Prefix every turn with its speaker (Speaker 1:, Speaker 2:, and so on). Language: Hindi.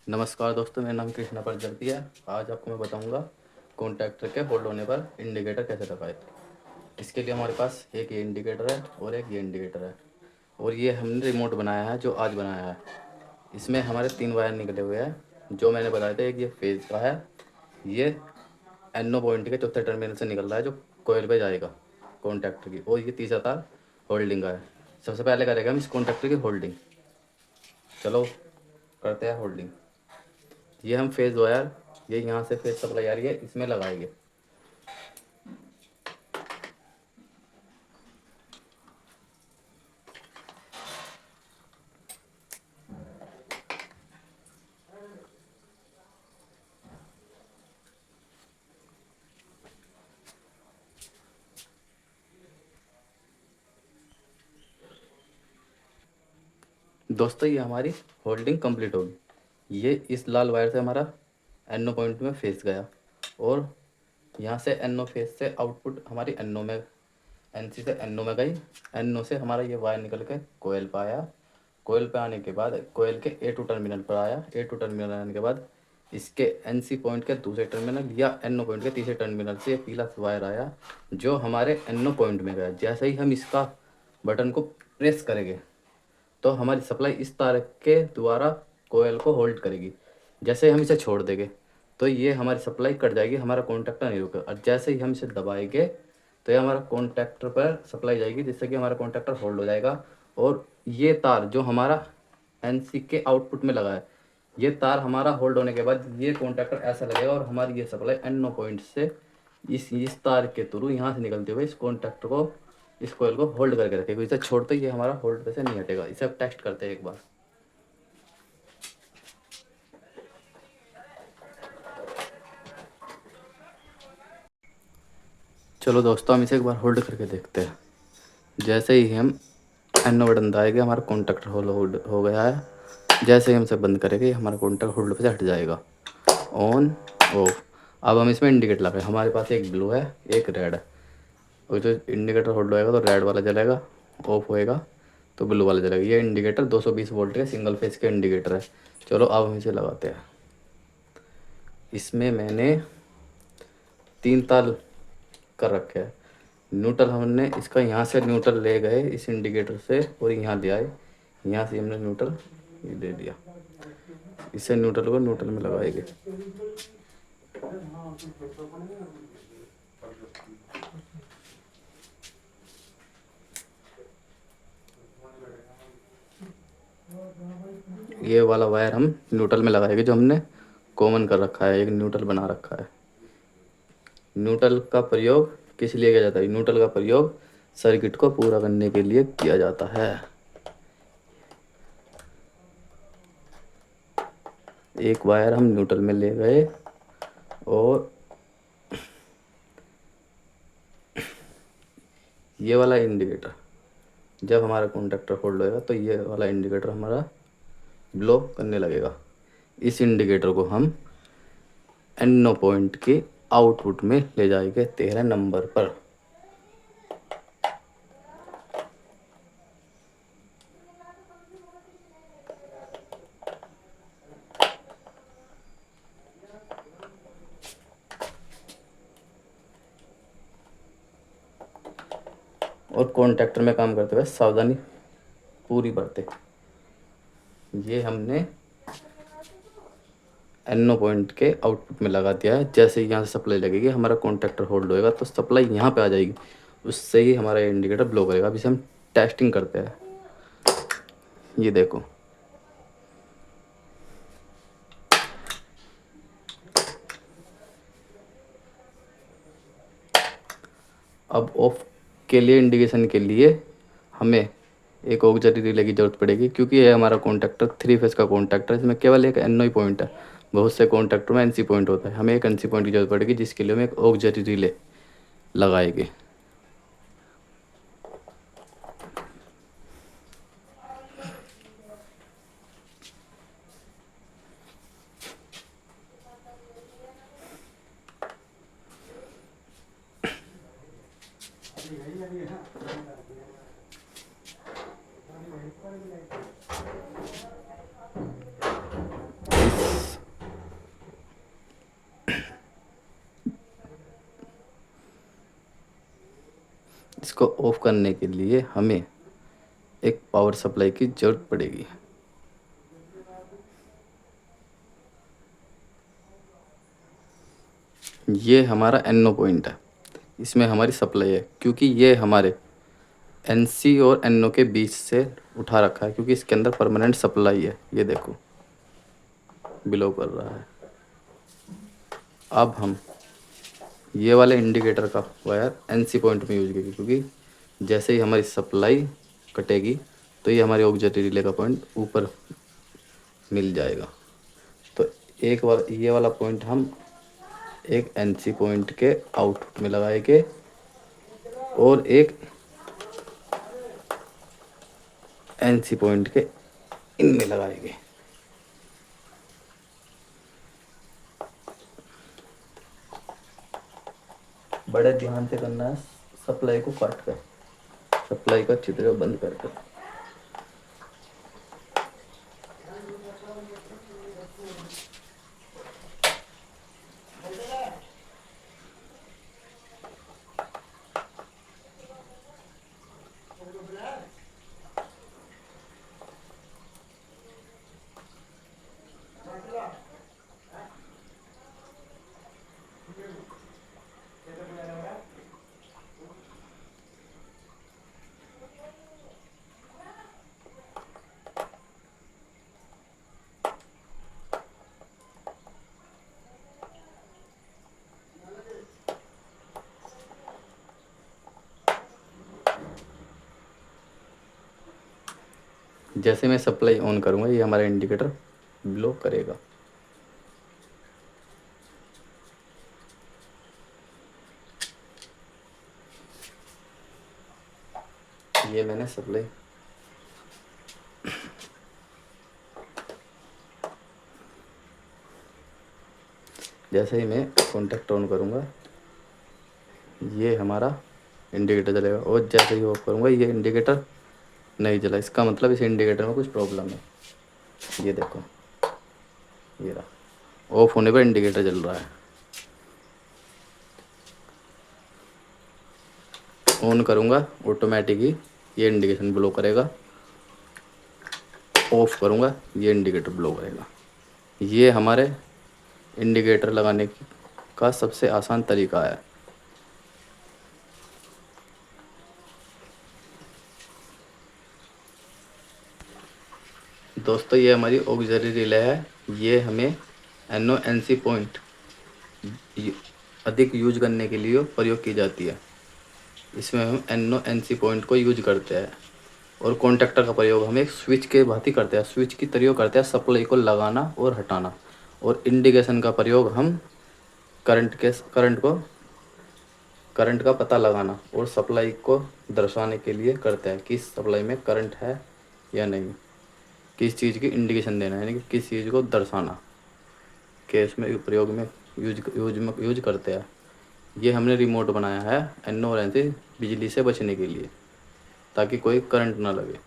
Speaker 1: नमस्कार दोस्तों, मेरा नाम कृष्णा प्रजापति है। आज आपको मैं बताऊंगा कॉन्टैक्टर के होल्ड होने पर इंडिकेटर कैसे लगाए। इसके लिए हमारे पास एक ये इंडिकेटर है और एक ये इंडिकेटर है, और ये हमने रिमोट बनाया है जो आज बनाया है। इसमें हमारे 3 वायर निकले हुए हैं जो मैंने बताया था। एक ये फेज का है, ये NO पॉइंट के चौथे टर्मिनल से निकल रहा है जो कोयल पे जाएगा कॉन्टैक्टर की, और ये तीसरा तार होल्डिंग का है। सबसे पहले करेगा हम इस कॉन्टैक्टर की होल्डिंग। चलो करते हैं होल्डिंग। ये हम फेज वायर, ये यहाँ से फेज सप्लाई आ रही है, इसमें लगाएंगे। दोस्तों ये हमारी होल्डिंग कंप्लीट होगी। ये इस लाल वायर से हमारा NO पॉइंट में फेस गया, और यहाँ से NO फेस से आउटपुट हमारी NO में, NC से NO में गई। NO से हमारा ये वायर निकल के कोयल पे आया। कोयल पे आने के बाद कोयल के A2 टर्मिनल पर आया। A2 टर्मिनल आने के बाद इसके NC पॉइंट के दूसरे टर्मिनल या NO पॉइंट के तीसरे टर्मिनल से पीला वायर आया जो हमारे NO पॉइंट में गया। जैसे ही हम इसका बटन को प्रेस करेंगे तो हमारी सप्लाई इस तार के द्वारा कोयल को होल्ड करेगी। जैसे हम इसे छोड़ देंगे तो ये हमारी सप्लाई कट जाएगी, हमारा कॉन्टैक्टर नहीं रुकेगा। और जैसे ही हम इसे दबाएंगे तो ये हमारा कॉन्टैक्टर पर सप्लाई जाएगी, जिससे कि हमारा कॉन्टैक्टर होल्ड हो जाएगा। और ये तार जो हमारा NC के आउटपुट में लगा है, ये तार हमारा होल्ड होने के बाद ये कॉन्टैक्टर ऐसा लगेगा, और हमारी ये सप्लाई NO पॉइंट से इस तार के थ्रू यहाँ से निकलते हुए इस कॉन्टैक्टर को, इस कोयल को होल्ड करके रखेगा। इसे छोड़ते ही ये हमारा होल्ड पे से नहीं हटेगा। इसे अब टेस्ट करते हैं एक बार। चलो दोस्तों, हम इसे एक बार होल्ड करके देखते हैं। जैसे ही हम NO बटन दबाएंगे हमारा कॉन्टैक्टर होल्ड हो गया है। जैसे ही हम इसे बंद करेंगे हमारा कॉन्टैक्टर होल्ड पे से हट जाएगा। On, of. अब हम इसमें इंडिकेटर लगाए। हमारे पास एक ब्लू है, एक रेड है। और जो इंडिकेटर होल्ड होएगा तो रेड वाला जलेगा, ऑफ होएगा तो ब्लू वाला जलेगा। ये इंडिकेटर 220 वोल्ट के सिंगल फेज के इंडिकेटर है। चलो अब हम इसे लगाते हैं। इसमें मैंने 3 तार कर रखे हैं। न्यूट्रल हमने इसका यहाँ से न्यूट्रल ले गए इस इंडिकेटर से, और यहाँ ले आए। यहाँ से हमने न्यूट्रल ये दे दिया। इसे न्यूट्रल को न्यूट्रल में लगाएंगे। ये वाला वायर हम न्यूट्रल में लगाएंगे, जो हमने कॉमन कर रखा है, एक न्यूट्रल बना रखा है। न्यूट्रल का प्रयोग किस लिए किया जाता है? न्यूट्रल का प्रयोग सर्किट को पूरा करने के लिए किया जाता है। एक वायर हम न्यूट्रल में ले गए, और ये वाला इंडिकेटर जब हमारा कॉन्टैक्टर होल्ड होएगा तो ये वाला इंडिकेटर हमारा ब्लो करने लगेगा। इस इंडिकेटर को हम NO पॉइंट के आउटपुट में ले जाएंगे 13 नंबर पर। और कॉन्टैक्टर में काम करते हुए सावधानी पूरी बरतें। ये हमने NO पॉइंट के आउटपुट में लगा दिया है। जैसे ही यहाँ से सप्लाई लगेगी हमारा कॉन्टैक्टर होल्ड होएगा तो सप्लाई यहाँ पे आ जाएगी, उससे ही हमारा इंडिकेटर ब्लो करेगा। अभी से हम टेस्टिंग करते हैं। ये देखो, अब ऑफ के लिए, इंडिकेशन के लिए हमें एक ऑक्सिलरी रिले की जरूरत पड़ेगी, क्योंकि ये हमारा कॉन्टैक्टर 3 फेज का कॉन्टैक्टर है। इसमें केवल एक NO ही पॉइंट है। बहुत से कॉन्टैक्टर में NC पॉइंट होता है। हमें एक NC पॉइंट की जरूरत पड़ेगी, जिसके लिए हम एक ऑक्सिलरी रिले लगाएंगे। इसको ऑफ करने के लिए हमें एक पावर सप्लाई की ज़रूरत पड़ेगी। ये हमारा NO पॉइंट है, इसमें हमारी सप्लाई है, क्योंकि ये हमारे NC और NO के बीच से उठा रखा है, क्योंकि इसके अंदर परमानेंट सप्लाई है। ये देखो बिलो कर रहा है। अब हम ये वाले इंडिकेटर का वायर NC पॉइंट में यूज करेंगे, क्योंकि जैसे ही हमारी सप्लाई कटेगी तो ये हमारे ऑक्सिलरी रिले का पॉइंट ऊपर मिल जाएगा। तो एक बार ये वाला पॉइंट हम एक NC पॉइंट के आउटपुट में लगाएंगे और एक NC पॉइंट के इन में लगाएंगे। बड़े ध्यान से करना है, सप्लाई को काट कर, सप्लाई का अच्छी तरह बंद करके। जैसे मैं सप्लाई ऑन करूँगा ये हमारा इंडिकेटर ब्लो करेगा। ये मैंने सप्लाई जैसे ही मैं कॉन्टैक्ट ऑन करूँगा ये हमारा इंडिकेटर जलेगा, और जैसे ही ऑफ करूँगा ये इंडिकेटर नहीं जला। इसका मतलब इस इंडिकेटर में कुछ प्रॉब्लम है। ये देखो, ये रहा, ऑफ होने पर इंडिकेटर जल रहा है। ऑन करूँगा ऑटोमेटिक ही ये इंडिकेशन ब्लो करेगा, ऑफ करूँगा ये इंडिकेटर ब्लो करेगा। ये हमारे इंडिकेटर लगाने का सबसे आसान तरीका है। दोस्तों ये हमारी ऑक्सिलरी रिले है, ये हमें NO NC पॉइंट अधिक यूज करने के लिए प्रयोग की जाती है। इसमें हम NO NC पॉइंट को यूज करते हैं, और कॉन्टैक्टर का प्रयोग हम एक स्विच के भांति करते हैं, स्विच की तरह करते हैं, सप्लाई को लगाना और हटाना। और इंडिकेशन का प्रयोग हम करंट का पता लगाना और सप्लाई को दर्शाने के लिए करते हैं कि सप्लाई में करंट है या नहीं, किस चीज़ की इंडिकेशन देना है, यानी कि किस चीज़ को दर्शाना के इसमें प्रयोग में यूज करते हैं। ये हमने रिमोट बनाया है NO और NC बिजली से बचने के लिए, ताकि कोई करंट ना लगे।